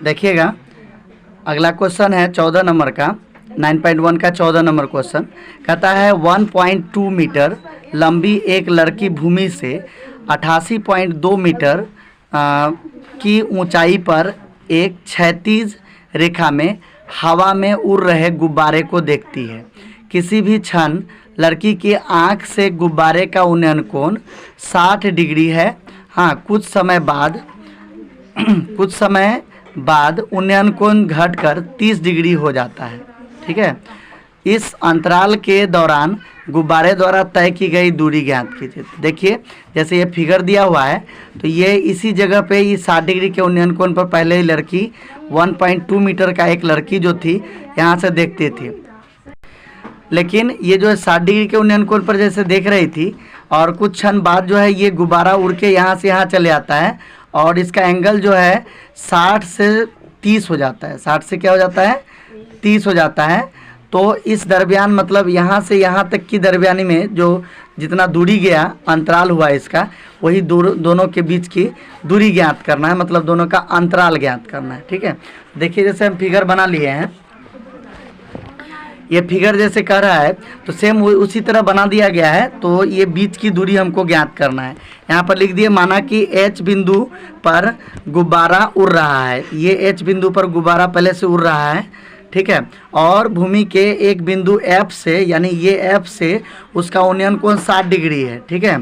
देखिएगा, अगला क्वेश्चन है 14 नंबर का, 9.1 का 14 नंबर क्वेश्चन। कहता है 1.2 मीटर लंबी एक लड़की भूमि से 88.2 मीटर की ऊंचाई पर एक क्षैतिज रेखा में हवा में उड़ रहे गुब्बारे को देखती है। किसी भी क्षण लड़की की आंख से गुब्बारे का उन्नयन कोण 60 डिग्री है। हाँ, कुछ समय बाद उन्नयन कोण घटकर 30 डिग्री हो जाता है। ठीक है, इस अंतराल के दौरान गुब्बारे द्वारा तय की गई दूरी ज्ञात कीजिए। देखिए, जैसे ये फिगर दिया हुआ है तो ये इसी जगह पे इस 60 डिग्री के उन्नयन कोण पर पहले ही लड़की 1.2 मीटर का एक लड़की जो थी यहाँ से देखती थी, लेकिन ये जो है 60 डिग्री के उन्नयन कोण पर जैसे देख रही थी और कुछ क्षण बाद जो है ये गुब्बारा उड़ के यहाँ से यहाँ चले आता है और इसका एंगल जो है 60 से 30 हो जाता है। 60 से क्या हो जाता है, 30 हो जाता है। तो इस दरमियान मतलब यहाँ से यहाँ तक की दरमियानी में जो जितना दूरी गया, अंतराल हुआ इसका, वही दोनों के बीच की दूरी ज्ञात करना है, मतलब दोनों का अंतराल ज्ञात करना है। ठीक है, देखिए जैसे हम फिगर बना लिए हैं, ये फिगर जैसे कह रहा है तो सेम उसी तरह बना दिया गया है। तो ये बीच की दूरी हमको ज्ञात करना है। यहाँ पर लिख दिए, माना कि H बिंदु पर गुब्बारा उड़ रहा है। ये H बिंदु पर गुब्बारा पहले से उड़ रहा है, ठीक है, और भूमि के एक बिंदु F से, यानी ये F से उसका उन्नयन कोण 60 डिग्री है। ठीक है,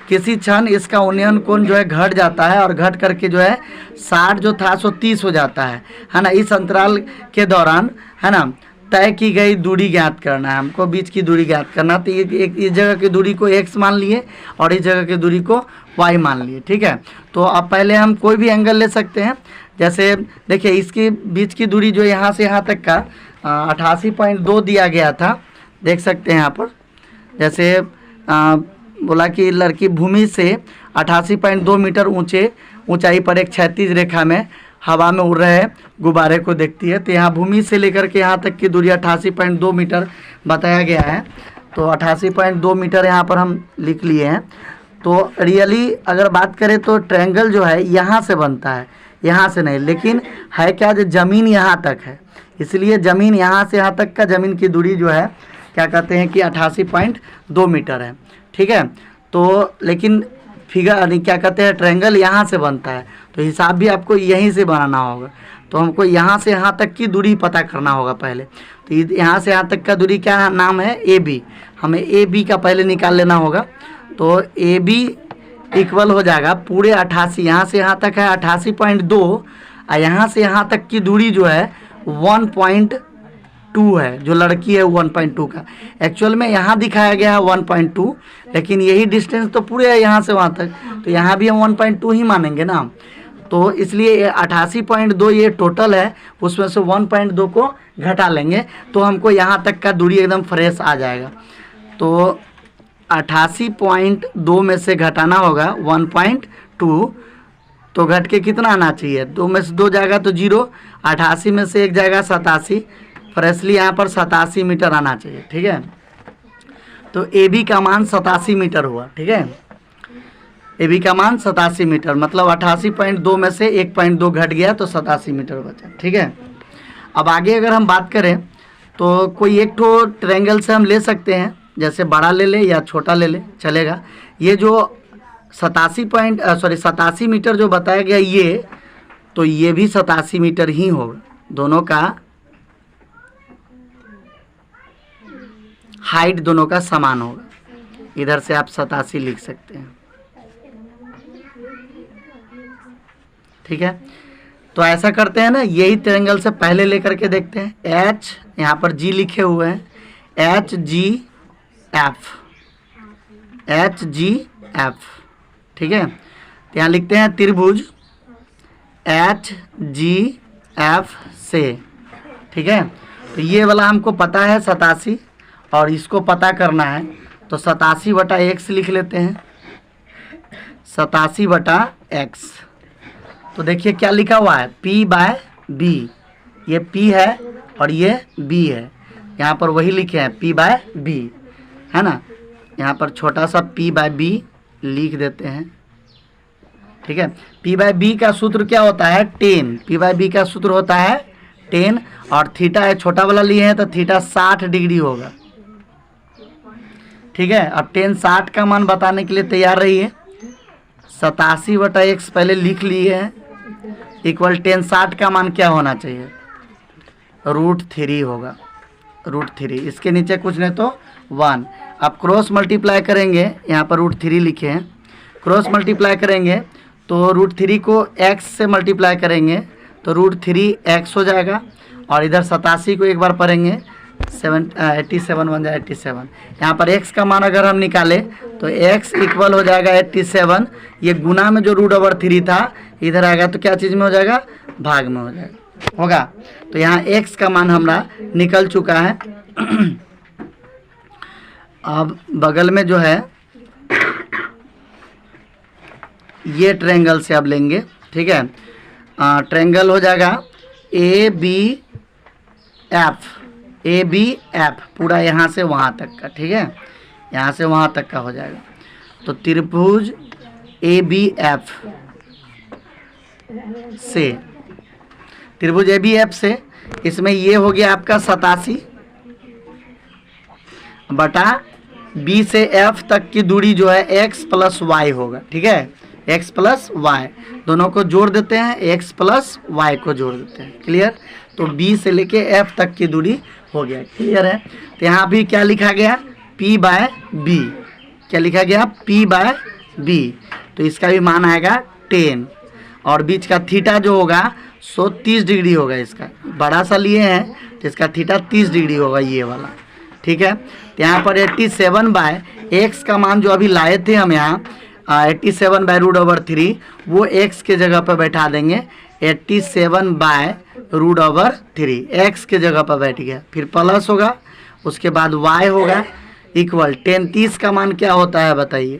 किसी क्षण इसका उन्नयन कोण जो है घट जाता है और घट करके जो है 60 जो था सो 30 हो जाता है ना। इस अंतराल के दौरान है ना तय की गई दूरी ज्ञात करना है हमको, बीच की दूरी ज्ञात करना। तो इस जगह की दूरी को x मान लिए और इस जगह की दूरी को y मान लिए। ठीक है, तो अब पहले हम कोई भी एंगल ले सकते हैं। जैसे देखिए, इसकी बीच की दूरी जो यहाँ से यहाँ तक का 88.2 दिया गया था, देख सकते हैं यहाँ पर। जैसे बोला कि लड़की भूमि से 88.2 मीटर ऊंचाई पर एक क्षैतिज रेखा में हवा में उड़ रहे गुब्बारे को देखती है। तो यहाँ भूमि से लेकर के यहाँ तक की दूरी 88.2 मीटर बताया गया है। तो 88.2 मीटर यहाँ पर हम लिख लिए हैं। तो रियली अगर बात करें तो ट्रायंगल जो है यहाँ से बनता है, यहाँ से नहीं, लेकिन है क्या, जो ज़मीन यहाँ तक है, इसलिए ज़मीन यहाँ से यहाँ तक का ज़मीन की दूरी जो है क्या कहते हैं कि 88.2 मीटर है। ठीक है, तो लेकिन फिगर क्या कहते हैं, ट्रायंगल यहाँ से बनता है, तो हिसाब भी आपको यहीं से बनाना होगा। तो हमको यहाँ से यहाँ तक की दूरी पता करना होगा पहले। तो यहाँ से यहाँ तक का दूरी क्या नाम है, AB। हमें AB का पहले निकाल लेना होगा। तो AB इक्वल हो जाएगा पूरे 88, यहाँ से यहाँ तक है 88.2 और यहाँ से यहाँ तक की दूरी जो है 1.2 है, जो लड़की है 1.2 का। एक्चुअल में यहाँ दिखाया गया है 1.2, लेकिन यही डिस्टेंस तो पूरे है यहाँ से वहाँ तक, तो यहाँ भी हम 1.2 ही मानेंगे ना। तो इसलिए 88.2 ये टोटल है, उसमें से 1.2 को घटा लेंगे तो हमको यहाँ तक का दूरी एकदम फ्रेश आ जाएगा। तो 88.2 में से घटाना होगा 1.2, तो घट के कितना आना चाहिए, 2 में से 2 जाएगा तो 0, 88 में से 1 जाएगा 87, फ्रेशली यहाँ पर 87 मीटर आना चाहिए। ठीक है, तो AB का मान 87 मीटर हुआ। ठीक है, AB का मान 87 मीटर, मतलब 88.2 में से 1.2 घट गया तो 87 मीटर बचा। ठीक है, अब आगे अगर हम बात करें तो कोई एक तो ट्रायंगल से हम ले सकते हैं, जैसे बड़ा ले ले या छोटा ले ले चलेगा। ये जो 87 मीटर जो बताया गया ये, तो ये भी 87 मीटर ही होगा, दोनों का हाइट दोनों का समान होगा। इधर से आप 87 लिख सकते हैं। ठीक है, तो ऐसा करते हैं ना, यही ट्रायंगल से पहले लेकर के देखते हैं। H यहाँ पर G लिखे हुए हैं, HGF। ठीक है, तो यहाँ लिखते हैं त्रिभुज HGF से। ठीक है, तो ये वाला हमको पता है 87 और इसको पता करना है, तो 87/x लिख लेते हैं, 87/x। तो देखिए क्या लिखा हुआ है, P/B। ये P है और ये B है, यहाँ पर वही लिखे हैं P/B, है ना। यहाँ पर छोटा सा P/B लिख देते हैं, ठीक है। पी बाई बी का सूत्र क्या होता है 10, पी बाई बी का सूत्र होता है 10 और थीटा है छोटा वाला लिए हैं तो थीटा 60 डिग्री होगा, ठीक है। अब 10 60 का मान बताने के लिए तैयार रहिए। 87/x पहले लिख लिए हैं इक्वल 10 60 का मान क्या होना चाहिए √3 होगा, √3। इसके नीचे कुछ नहीं तो 1। अब क्रॉस मल्टीप्लाई करेंगे, यहाँ पर √3 लिखे हैं, क्रॉस मल्टीप्लाई करेंगे तो √3 को x से मल्टीप्लाई करेंगे तो √3x हो जाएगा और इधर 87 को एक बार पढ़ेंगे 87 बन जाए 87। यहाँ पर x का मान अगर हम निकालें तो x इक्वल हो जाएगा 87, ये गुना में जो √3 था इधर आएगा तो क्या चीज़ में हो जाएगा भाग में हो जाएगा होगा। तो यहाँ x का मान हमारा निकल चुका है। अब बगल में जो है ये ट्रायंगल से अब लेंगे, ठीक है। ट्रायंगल हो जाएगा ABF पूरा यहाँ से वहाँ तक का, ठीक है, यहाँ से वहाँ तक का हो जाएगा। तो त्रिभुज ABF से, त्रिभुज ABF से इसमें ये हो गया आपका 87 बटा B से F तक की दूरी जो है x प्लस y होगा, ठीक है, x प्लस वाई दोनों को जोड़ देते हैं, x प्लस वाई को जोड़ देते हैं, क्लियर। तो B से लेके F तक की दूरी हो गया, क्लियर है। तो यहाँ भी क्या लिखा गया P बाय B, क्या लिखा गया P बाय B, तो इसका भी मान आएगा 10 और बीच का थीटा जो होगा 130 डिग्री होगा, इसका बड़ा सा लिए हैं तो इसका थीटा 30 डिग्री होगा ये वाला, ठीक है। तो यहाँ पर 87/x का मान जो अभी लाए थे हम यहाँ 87/√3 वो x के जगह पर बैठा देंगे, 87/√3 x के जगह पर बैठ गया, फिर प्लस होगा उसके बाद y होगा इक्वल 10 30 का मान क्या होता है बताइए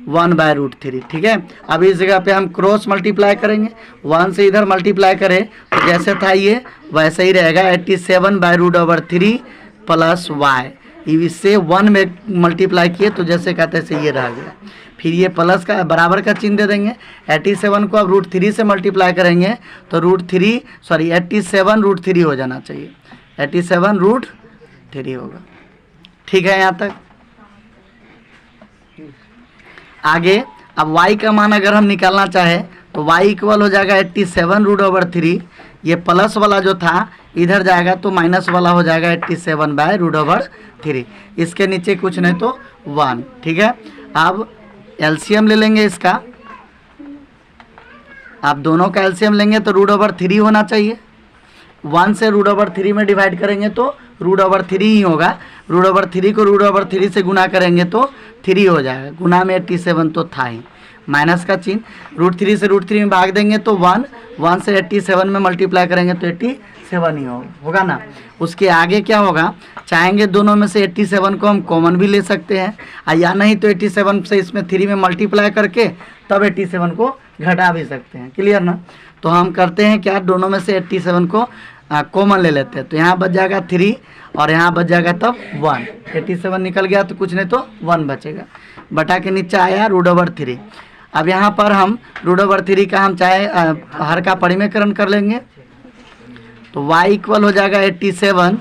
1/√3, ठीक है। अब इस जगह पे हम क्रॉस मल्टीप्लाई करेंगे, 1 से इधर मल्टीप्लाई करें तो जैसे था ये वैसे ही रहेगा 87/√3 प्लस y, इससे 1 में मल्टीप्लाई किए तो जैसे कहते से ये रह गया, फिर ये प्लस का बराबर का चिन्ह दे देंगे। 87 को अब √3 से मल्टीप्लाई करेंगे तो 87 √3 हो जाना चाहिए, 87 √3 होगा, ठीक है। यहाँ तक आगे अब y का मान अगर हम निकालना चाहे तो y इक्वल हो जाएगा 87 √3, ये प्लस वाला जो था इधर जाएगा तो माइनस वाला हो जाएगा 87/√3, इसके नीचे कुछ नहीं तो 1, ठीक है। अब एलसीएम ले लेंगे इसका, आप दोनों का एलसीएम लेंगे तो √3 होना चाहिए, 1 से √3 में डिवाइड करेंगे तो √3 ही होगा, √3 को √3 से गुना करेंगे तो 3 हो जाएगा, गुना में 87 तो था ही, माइनस का चिन्ह, √3 से √3 में भाग देंगे तो 1 से 87 में मल्टीप्लाई करेंगे तो 87 ही होगा ना। उसके आगे क्या होगा, चाहेंगे दोनों में से 87 को हम कॉमन भी ले सकते हैं या नहीं तो 87 से इसमें 3 में मल्टीप्लाई करके तब 87 को घटा भी सकते हैं, क्लियर ना। तो हम करते हैं क्या, दोनों में से 87 को कॉमन ले लेते हैं, तो यहाँ बच जाएगा 3 और यहाँ बच जाएगा तब 1, 87 निकल गया तो कुछ नहीं तो 1 बचेगा, बटा के नीचे आया √3। अब यहाँ पर हम √3 का हम चाहे हर का परिमेयकरण कर लेंगे तो y इक्वल हो जाएगा 87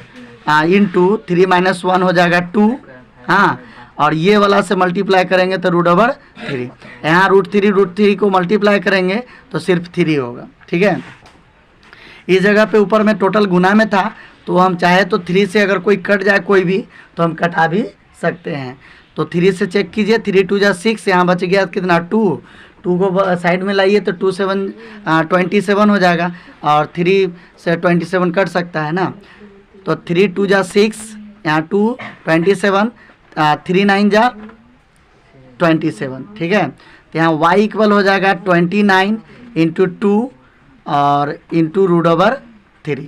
इंटू 3 - 1 हो जाएगा 2, हाँ, और ये वाला से मल्टीप्लाई करेंगे तो √3, यहाँ √3 को मल्टीप्लाई करेंगे तो सिर्फ 3 होगा, ठीक है। इस जगह पे ऊपर में टोटल गुना में था तो हम चाहे तो 3 से अगर कोई कट जाए कोई भी तो हम कटा भी सकते हैं, तो 3 से चेक कीजिए, 3 2 जा 6, यहाँ बच गया कितना 2 को साइड में लाइए तो 2 7 27 हो जाएगा और 3 से 27 कट सकता है ना, तो 3 2 जा 6, यहाँ 2 27, 3 9 जा 27, ठीक है। तो यहाँ y इक्वल हो जाएगा 29 इंटू 2 और इंटू √3,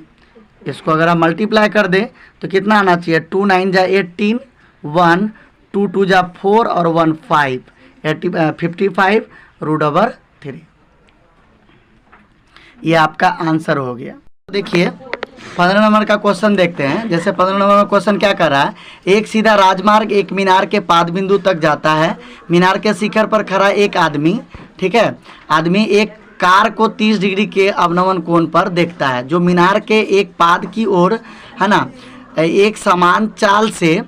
इसको अगर हम मल्टीप्लाई कर दें तो कितना आना चाहिए, 2 9 जा 18, 1 2 2 जा 4 और 1 5, 55 √3, ये आपका आंसर हो गया। देखिए 15 नंबर का क्वेश्चन देखते हैं। जैसे 15 नंबर का क्वेश्चन क्या कर रहा है, एक सीधा राजमार्ग एक मीनार के पाद बिंदु तक जाता है, मीनार के शिखर पर खड़ा एक आदमी, ठीक है। आदमी एक कार को 30 डिग्री के अवनमन कोण पर देखता है जो मीनार के एक पाद की ओर, है ना, एक समान चाल से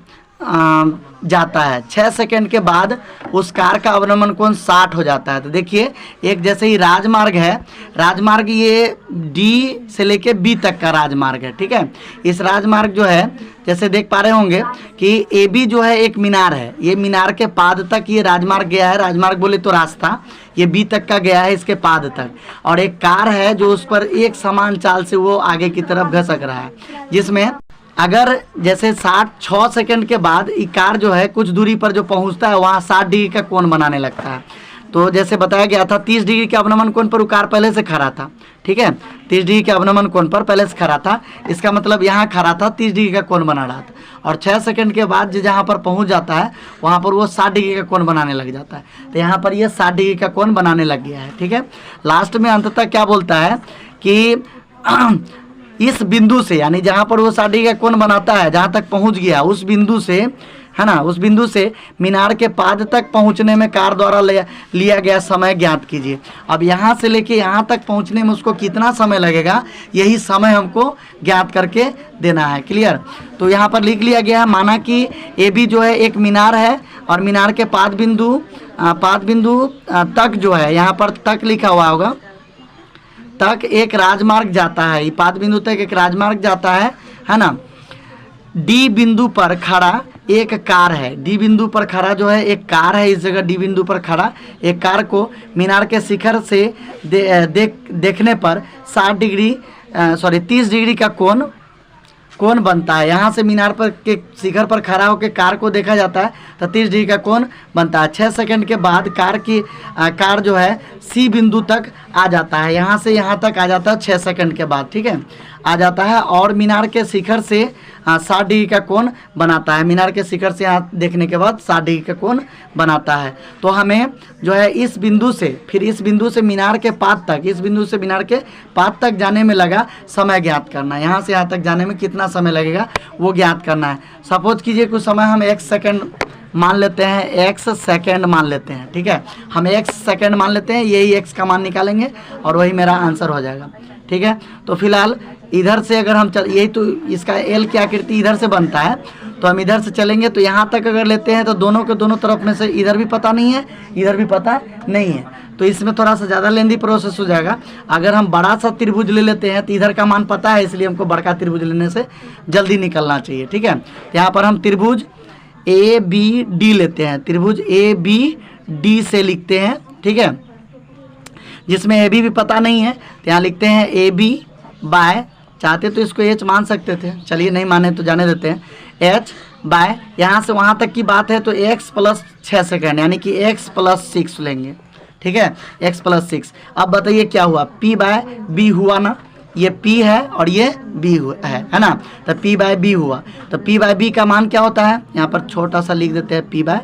जाता है। 6 सेकंड के बाद उस कार का अवनमन कोण 60 हो जाता है। तो देखिए, एक जैसे ही राजमार्ग है, राजमार्ग ये डी से लेके बी तक का राजमार्ग है, ठीक है। इस राजमार्ग जो है, जैसे देख पा रहे होंगे कि ए बी जो है एक मीनार है, ये मीनार के पाद तक ये राजमार्ग गया है। राजमार्ग बोले तो रास्ता, ये बी तक का गया है इसके पाद तक, और एक कार है जो उस पर एक समान चाल से वो आगे की तरफ घसक रहा है, जिसमें अगर जैसे 6 सेकंड के बाद ये कार जो है कुछ दूरी पर जो पहुंचता है वहाँ 60 डिग्री का कोण बनाने लगता है। तो जैसे बताया गया था 30 डिग्री के अवनमन कोण पर वो कार पहले से खड़ा था, ठीक है। 30 डिग्री के अवनमन कोण पर पहले से खड़ा था, इसका मतलब यहाँ खड़ा था, 30 डिग्री का कोण बना रहा था, और 6 सेकंड के बाद जहाँ पर पहुँच जाता है वहाँ पर वो 60 डिग्री का कोण बनाने लग जाता है। तो यहाँ पर ये 60 डिग्री का कोण बनाने लग गया है, ठीक है। लास्ट में अंततः क्या बोलता है कि इस बिंदु से, यानी जहाँ पर वो 60 डिग्री का कोण बनाता है, जहाँ तक पहुँच गया उस बिंदु से, है ना, उस बिंदु से मीनार के पाद तक पहुँचने में कार द्वारा लिया गया समय ज्ञात कीजिए। अब यहाँ से लेके यहाँ तक पहुँचने में उसको कितना समय लगेगा, यही समय हमको ज्ञात करके देना है। क्लियर। तो यहाँ पर लिख लिया गया है, माना कि ए बी जो है एक मीनार है, और मीनार के पाद बिंदु तक जो है, यहाँ पर तक लिखा हुआ होगा, तक एक राजमार्ग जाता है, पाद बिंदु तक एक राजमार्ग जाता है ना। डी बिंदु पर खड़ा एक कार है, डी बिंदु पर खड़ा जो है एक कार है, इस जगह डी बिंदु पर खड़ा एक कार को मीनार के शिखर से देखने पर 30 डिग्री का कोण बनता है। यहाँ से मीनार पर के शिखर पर खड़ा होकर कार को देखा जाता है तो 30 डिग्री का कोण बनता है। 6 सेकंड के बाद कार जो है सी बिंदु तक आ जाता है, यहाँ से यहाँ तक आ जाता है 6 सेकंड के बाद, ठीक है, आ जाता है, और मीनार के शिखर से 60 डिग्री का कोण बनाता है। मीनार के शिखर से यहाँ देखने के बाद 60 डिग्री का कोण बनाता है। तो हमें जो है इस बिंदु से, फिर इस बिंदु से मीनार के पाद तक, इस बिंदु से मीनार के पाद तक जाने में लगा समय ज्ञात करना है। यहाँ से यहाँ तक जाने में कितना समय लगेगा वो ज्ञात करना है। सपोज कीजिए कुछ समय हम x सेकंड मान लेते हैं, x सेकंड मान लेते हैं, ठीक है, हम x सेकंड मान लेते हैं, यही x का मान निकालेंगे और वही मेरा आंसर हो जाएगा, ठीक है। तो फिलहाल इधर से अगर हम यही तो इसका L की आकृति इधर से बनता है, तो हम इधर से चलेंगे तो यहाँ तक अगर लेते हैं तो दोनों के दोनों तरफ में से इधर भी पता नहीं है, इधर भी पता नहीं है, तो इसमें थोड़ा सा ज़्यादा लेंदी प्रोसेस हो जाएगा। अगर हम बड़ा सा त्रिभुज ले लेते हैं तो इधर का मान पता है, इसलिए हमको बड़का त्रिभुज लेने से जल्दी निकलना चाहिए, ठीक है। यहाँ पर हम त्रिभुज ए बी डी लेते हैं, त्रिभुज ए बी डी से लिखते हैं, ठीक है, जिसमें ए बी भी पता नहीं है तो यहाँ लिखते हैं ए बी बाय, चाहते तो इसको एच मान सकते थे, चलिए नहीं माने तो जाने देते हैं, एच बाय, यहाँ से वहाँ तक की बात है तो x प्लस 6 सेकेंड, यानी कि x प्लस 6 लेंगे, ठीक है, x प्लस 6। अब बताइए क्या हुआ, p बाय b हुआ ना, ये p है और ये b है ना, तो p बाय b हुआ। तो p बाय b का मान क्या होता है, यहाँ पर छोटा सा लिख देते हैं, p बाय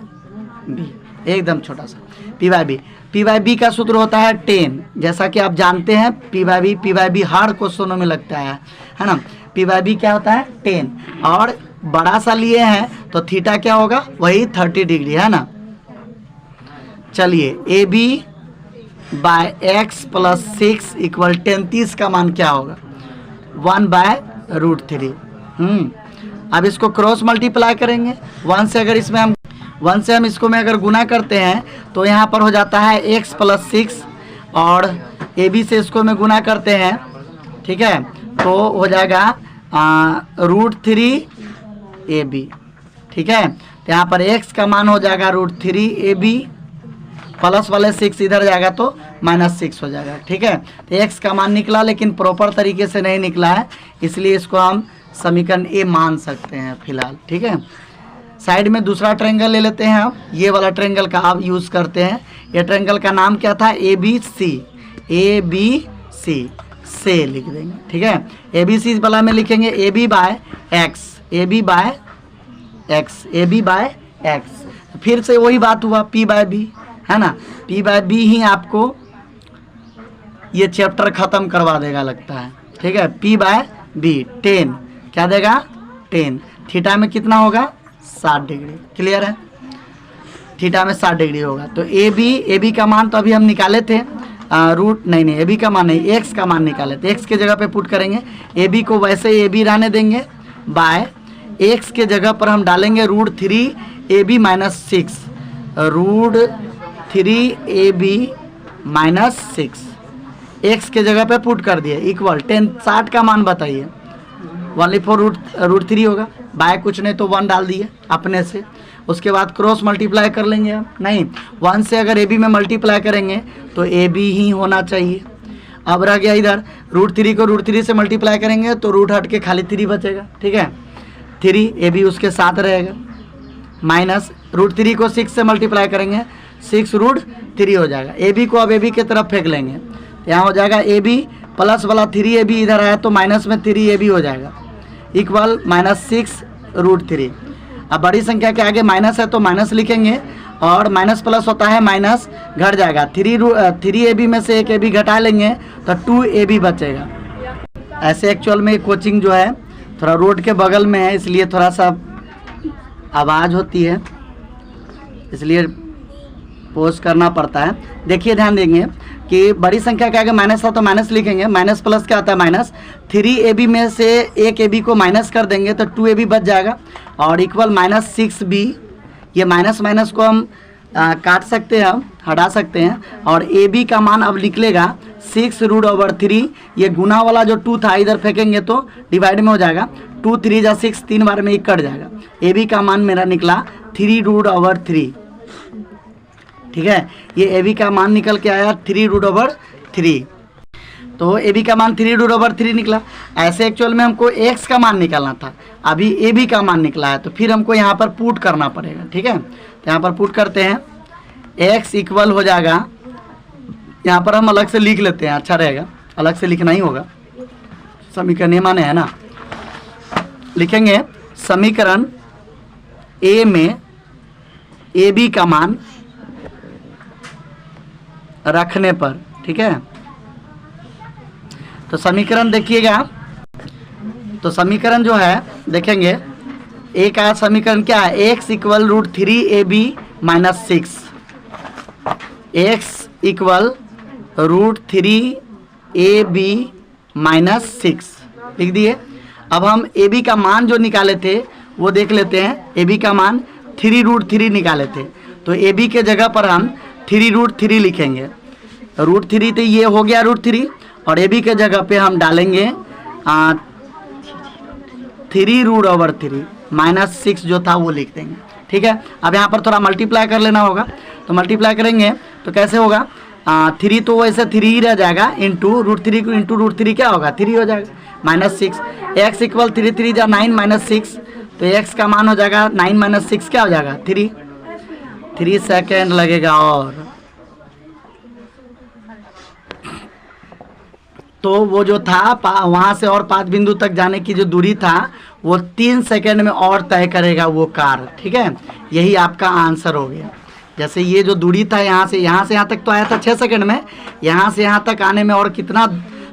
b, एकदम छोटा सा p by b। p by b का सूत्र होता है 10, जैसा कि आप जानते हैं p बाय b हर क्वेश्चनों में लगता है ना। p बाय b क्या होता है 10, और बड़ा सा लिए हैं तो थीटा क्या होगा, वही 30 डिग्री, है ना। चलिए A B by X plus 6 equal 33 का मान क्या होगा, 1/√3। अब इसको क्रॉस मल्टीप्लाई करेंगे, 1 से अगर इसमें हम इसको में अगर गुना करते हैं तो यहाँ पर हो जाता है x प्लस 6, और ए बी से इसको में गुना करते हैं, ठीक है, तो हो जाएगा √3 ए बी, ठीक है। तो यहाँ पर x का मान हो जाएगा √3 ए बी, प्लस वाले 6 इधर जाएगा तो -6 हो जाएगा, ठीक है। तो x का मान निकला, लेकिन प्रॉपर तरीके से नहीं निकला है, इसलिए इसको हम समीकरण ए मान सकते हैं फिलहाल, ठीक है। साइड में दूसरा ट्रायंगल ले लेते हैं, अब ये वाला ट्रायंगल का आप यूज़ करते हैं। ये ट्रायंगल का नाम क्या था, ए बी सी से लिख देंगे, ठीक है। ए बी सी वाला में लिखेंगे ए बी बाय एक्स, फिर से वही बात हुआ p बाय बी, है ना, p बाय बी ही आपको ये चैप्टर ख़त्म करवा देगा लगता है, ठीक है। p बाय बी 10 क्या देगा, 10, थीटा में कितना होगा 60 डिग्री, क्लियर है। थीटा में 60 डिग्री होगा। तो ए बी का मान तो अभी हम निकाले थे रूट नहीं ए बी का मान नहीं, एक्स का मान निकाले थे। एक्स के जगह पे पुट करेंगे, ए बी को वैसे ए बी रहने देंगे, बाय एक्स के जगह पर हम डालेंगे √3 A B minus 6, √3 A B minus 6 X के जगह पे पुट कर दिए इक्वल 60 का मान बताइए, 1/4 √3 होगा, बाय कुछ नहीं तो 1 डाल दिए अपने से। उसके बाद क्रॉस मल्टीप्लाई कर लेंगे हम, नहीं 1 से अगर ए बी में मल्टीप्लाई करेंगे तो ए बी ही होना चाहिए। अब रह गया इधर √3 को √3 से मल्टीप्लाई करेंगे तो रूट हट के खाली 3 बचेगा, ठीक है, 3 ए बी उसके साथ रहेगा, माइनस √3 को 6 से मल्टीप्लाई करेंगे 6 √3 हो जाएगा। ए बी को अब ए बी की तरफ फेंक लेंगे, तो यहाँ हो जाएगा ए बी प्लस वाला 3 ए बी इधर आया तो माइनस में 3 ए बी हो जाएगा इक्वल -6 √3। अब बड़ी संख्या के आगे माइनस है तो माइनस लिखेंगे और माइनस प्लस होता है माइनस घट जाएगा, 3 ए बी में से एक ए बी घटा लेंगे तो 2 ए बी बचेगा। ऐसे एक्चुअल में कोचिंग जो है थोड़ा रोड के बगल में है इसलिए थोड़ा सा आवाज़ होती है, इसलिए पोस्ट करना पड़ता है। देखिए ध्यान देंगे कि बड़ी संख्या के आगे माइनस था तो माइनस लिखेंगे, माइनस प्लस क्या आता है माइनस, 3 ए बी में से एक ए बी को माइनस कर देंगे तो 2 ए बी बच जाएगा और इक्वल -6 बी। ये माइनस माइनस को हम काट सकते हैं, हम हटा सकते हैं और ए बी का मान अब निकलेगा 6 √3। ये गुना वाला जो 2 था इधर फेंकेंगे तो डिवाइड में हो जाएगा, 2 3 जा 6, 3 बार में 1 कट जाएगा। ए बी का मान मेरा निकला 3 √3, ठीक है। ये ए बी का मान निकल के आया 3 √3, तो ए बी का मान 3 √3 निकला। ऐसे एक्चुअल में हमको एक्स का मान निकालना था, अभी ए बी का मान निकला है तो फिर हमको यहाँ पर पुट करना पड़ेगा, ठीक है। तो यहाँ पर पुट करते हैं, एक्स इक्वल हो जाएगा, यहाँ पर हम अलग से लिख लेते हैं, अच्छा रहेगा, अलग से लिखना ही होगा, समीकरण माने है ना। लिखेंगे समीकरण ए में ए बी का मान रखने पर, ठीक है। तो समीकरण देखिएगा, तो समीकरण जो है देखेंगे ए का समीकरण क्या है, X equal √3 A B minus 6, X equal √3 A B minus 6 लिख दिए। अब हम ए बी का मान जो निकाले थे वो देख लेते हैं, ए बी का मान 3 √3 निकाले थे तो ए बी के जगह पर हम 3 √3 लिखेंगे, √3 तो ये हो गया √3 और ए बी के जगह पे हम डालेंगे 3 √3 -6 जो था वो लिख देंगे, ठीक है। अब यहाँ पर थोड़ा मल्टीप्लाई कर लेना होगा, तो मल्टीप्लाई करेंगे तो कैसे होगा, 3 तो वैसे 3 ही रह जाएगा, इंटू √3 को इंटू √3 क्या होगा 3 हो जाएगा, -6 एक्स इक्वल 3 3 जा 9 -6, तो एक्स का मान हो जाएगा 9 - 6 क्या हो जाएगा 3 सेकेंड लगेगा। और तो वो जो था वहाँ से और 5 बिंदु तक जाने की जो दूरी था वो 3 सेकेंड में और तय करेगा वो कार, ठीक है। यही आपका आंसर हो गया। जैसे ये जो दूरी था यहाँ से यहाँ तक तो आया था 6 सेकेंड में, यहाँ से यहाँ तक आने में और कितना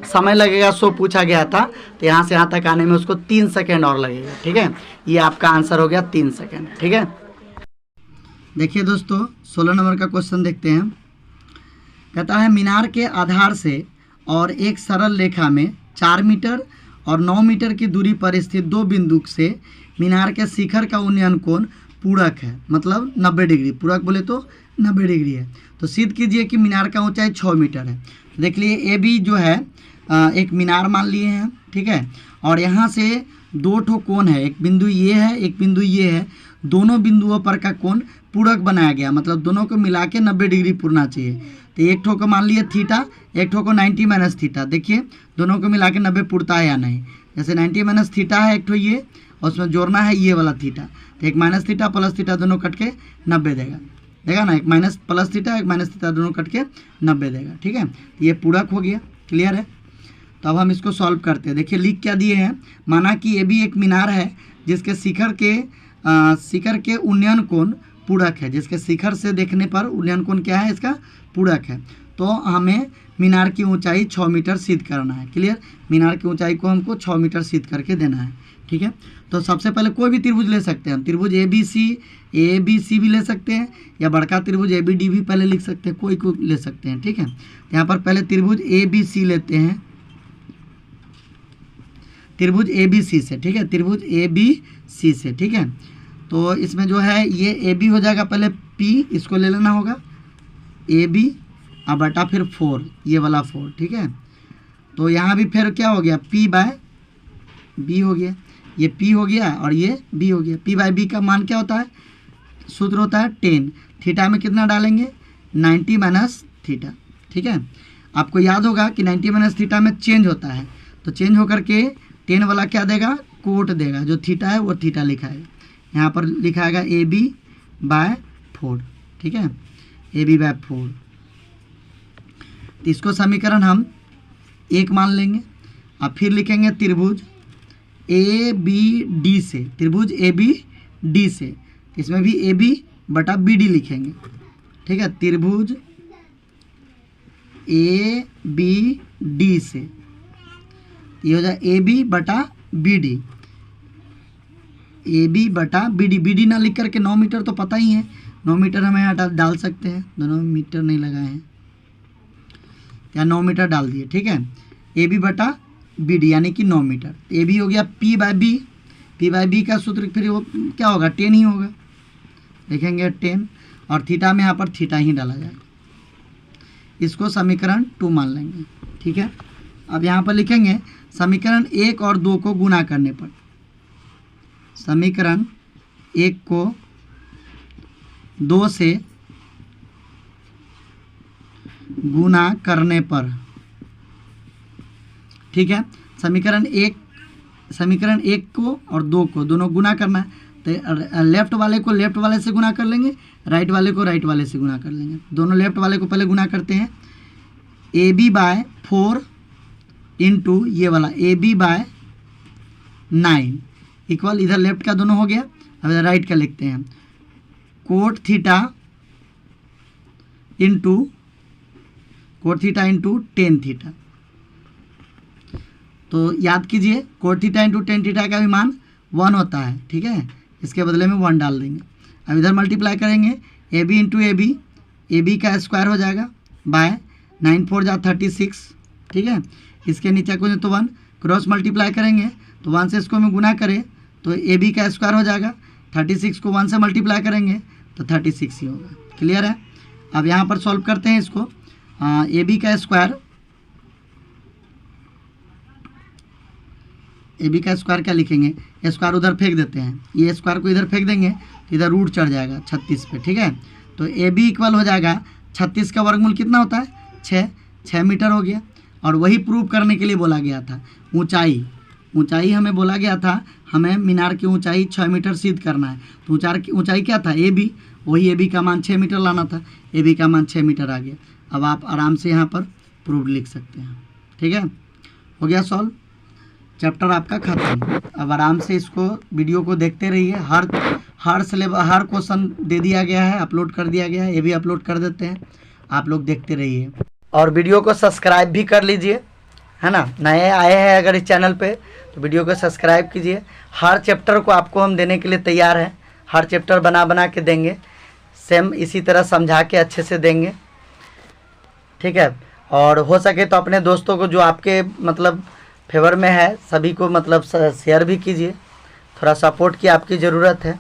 समय लगेगा सो पूछा गया था, तो यहाँ से यहाँ तक आने में उसको 3 सेकेंड और लगेगा, ठीक है। ये आपका आंसर हो गया 3 सेकेंड, ठीक है। देखिए दोस्तों 16 नंबर का क्वेश्चन देखते हैं। कहता है मीनार के आधार से और एक सरल रेखा में 4 मीटर और 9 मीटर की दूरी पर स्थित 2 बिंदु से मीनार के शिखर का उन्नयन कोण पूरक है, मतलब 90 डिग्री, पूरक बोले तो 90 डिग्री है। तो सिद्ध कीजिए कि मीनार का ऊंचाई 6 मीटर है। देख लिए ए बी जो है एक मीनार मान लिए हैं, ठीक है, और यहाँ से 2 ठो कोण है, एक बिंदु ये है एक बिंदु ये है, दोनों बिंदुओं पर का कोण पूरक बनाया गया, मतलब दोनों को मिला के 90 डिग्री पूरना चाहिए। तो एक ठो को मान लिए थीटा, एक ठो को 90 - थीटा। देखिए दोनों को मिला के 90 पुरता है या नहीं, जैसे 90 - थीटा है एक ठो ये, और उसमें जोड़ना है ये वाला थीटा, तो एक माइनस थीटा प्लस थीटा दोनों कट के 90 देगा ना, एक माइनस प्लस थीटा एक माइनस थीटा दोनों कट के 90 देगा, ठीक है। ये पूरक हो गया, क्लियर है। तो अब हम इसको सॉल्व करते हैं। देखिए लिख क्या दिए हैं, माना कि ये भी एक मीनार है जिसके शिखर के उन्नयन कोण पूरक है, जिसके शिखर से देखने पर उन्नयन कोण क्या है इसका पूरक है। तो हमें मीनार की ऊंचाई 6 मीटर सिद्ध करना है। क्लियर, मीनार की ऊंचाई को हमको 6 मीटर सिद्ध करके देना है। ठीक है, तो सबसे पहले कोई भी त्रिभुज ले सकते हैं हम, त्रिभुज ए बी सी भी ले सकते हैं, या बड़का त्रिभुज ए बी डी भी पहले लिख सकते हैं, कोई ले सकते हैं। ठीक है, यहाँ पर पहले त्रिभुज ए बी सी लेते हैं, त्रिभुज ए बी सी से। ठीक है, त्रिभुज ए बी सी से। ठीक है, तो इसमें जो है ये ए बी हो जाएगा, पहले पी इसको ले लेना होगा, ए बी अब बटा फिर 4, ये वाला 4। ठीक है, तो यहाँ भी फिर क्या हो गया, पी बाय बी हो गया, ये पी हो गया और ये बी हो गया। पी बाय बी का मान क्या होता है, सूत्र होता है 10, थीटा में कितना डालेंगे 90 माइनस थीटा। ठीक है, आपको याद होगा कि 90 माइनस थीटा में चेंज होता है, तो चेंज होकर के 10 वाला क्या देगा, कोट देगा, जो थीटा है वो थीटा लिखाएगा। यहाँ पर लिखाएगा ए बी बाय 4। ठीक है, ए बी बाय 4, तो इसको समीकरण हम 1 मान लेंगे। अब फिर लिखेंगे त्रिभुज ए बी डी से, त्रिभुज ए बी डी से, इसमें भी ए बी बटा बी डी लिखेंगे। ठीक है, त्रिभुज ए बी डी से, ये हो जाए ए बी बटा बी डी, ए बी बटा बी डी। बी डी ना लिख करके 9 मीटर तो पता ही है, 9 मीटर हम यहाँ डाल सकते हैं, दोनों मीटर नहीं लगाए हैं, या 9 मीटर डाल दिए। ठीक है, ए बी बटा बी डी यानी कि 9 मीटर। ए बी हो गया P by B, P by B का सूत्र फिर वो क्या होगा, 10 ही होगा, लिखेंगे 10, और थीटा में यहाँ पर थीटा ही डाला जाएगा। इसको समीकरण 2 मान लेंगे। ठीक है, अब यहाँ पर लिखेंगे समीकरण 1 और 2 को गुणा करने पर, समीकरण 1 को 2 से गुणा करने पर। ठीक है, समीकरण 1 को और 2 को दोनों गुणा करना है, तो लेफ्ट वाले को लेफ्ट वाले से गुणा कर लेंगे, राइट वाले को राइट वाले से गुणा कर लेंगे। दोनों लेफ्ट वाले को पहले गुणा करते हैं, ए बी बाय 4 इंटू ये वाला ए बी बाय 9 इक्वल, इधर लेफ्ट का दोनों हो गया, अब इधर राइट का लिखते हैं, cot theta into tan theta. तो याद कीजिए cot theta into tan theta का भी मान 1 होता है। ठीक है, इसके बदले में 1 डाल देंगे। अब इधर मल्टीप्लाई करेंगे, A B into A B का स्क्वायर हो जाएगा बाय 9 4 जा 36। ठीक है, इसके नीचे को तो 1 क्रॉस मल्टीप्लाई करेंगे, तो 1 से इसको में गुना करें तो ए बी का स्क्वायर हो जाएगा, 36 को 1 से मल्टीप्लाई करेंगे तो 36 ही होगा। क्लियर है, अब यहाँ पर सॉल्व करते हैं इसको, ए बी का स्क्वायर क्या लिखेंगे, स्क्वायर उधर फेंक देते हैं, ये स्क्वायर को इधर फेंक देंगे तो इधर रूट चढ़ जाएगा 36 पे। ठीक है, तो ए बी इक्वल हो जाएगा 36 का वर्गमूल कितना होता है, 6 मीटर हो गया। और वही प्रूव करने के लिए बोला गया था, ऊंचाई हमें बोला गया था, हमें मीनार की ऊंचाई 6 मीटर सिद्ध करना है। तो ऊंचाई क्या था, ए बी, वही ए बी का मान 6 मीटर लाना था, ए बी का मान 6 मीटर आ गया। अब आप आराम से यहाँ पर प्रूफ लिख सकते हैं। ठीक है, हो गया सॉल्व, चैप्टर आपका खत्म। अब आराम से इसको वीडियो को देखते रहिए, हर क्वेश्चन दे दिया गया है, अपलोड कर दिया गया है, ये भी अपलोड कर देते हैं, आप लोग देखते रहिए। और वीडियो को सब्सक्राइब भी कर लीजिए, है ना, नए आए हैं अगर इस चैनल पे तो वीडियो को सब्सक्राइब कीजिए। हर चैप्टर को आपको हम देने के लिए तैयार हैं, हर चैप्टर बना के देंगे, सेम इसी तरह समझा के अच्छे से देंगे। ठीक है, और हो सके तो अपने दोस्तों को जो आपके मतलब फेवर में है सभी को मतलब शेयर भी कीजिए, थोड़ा सपोर्ट की आपकी ज़रूरत है।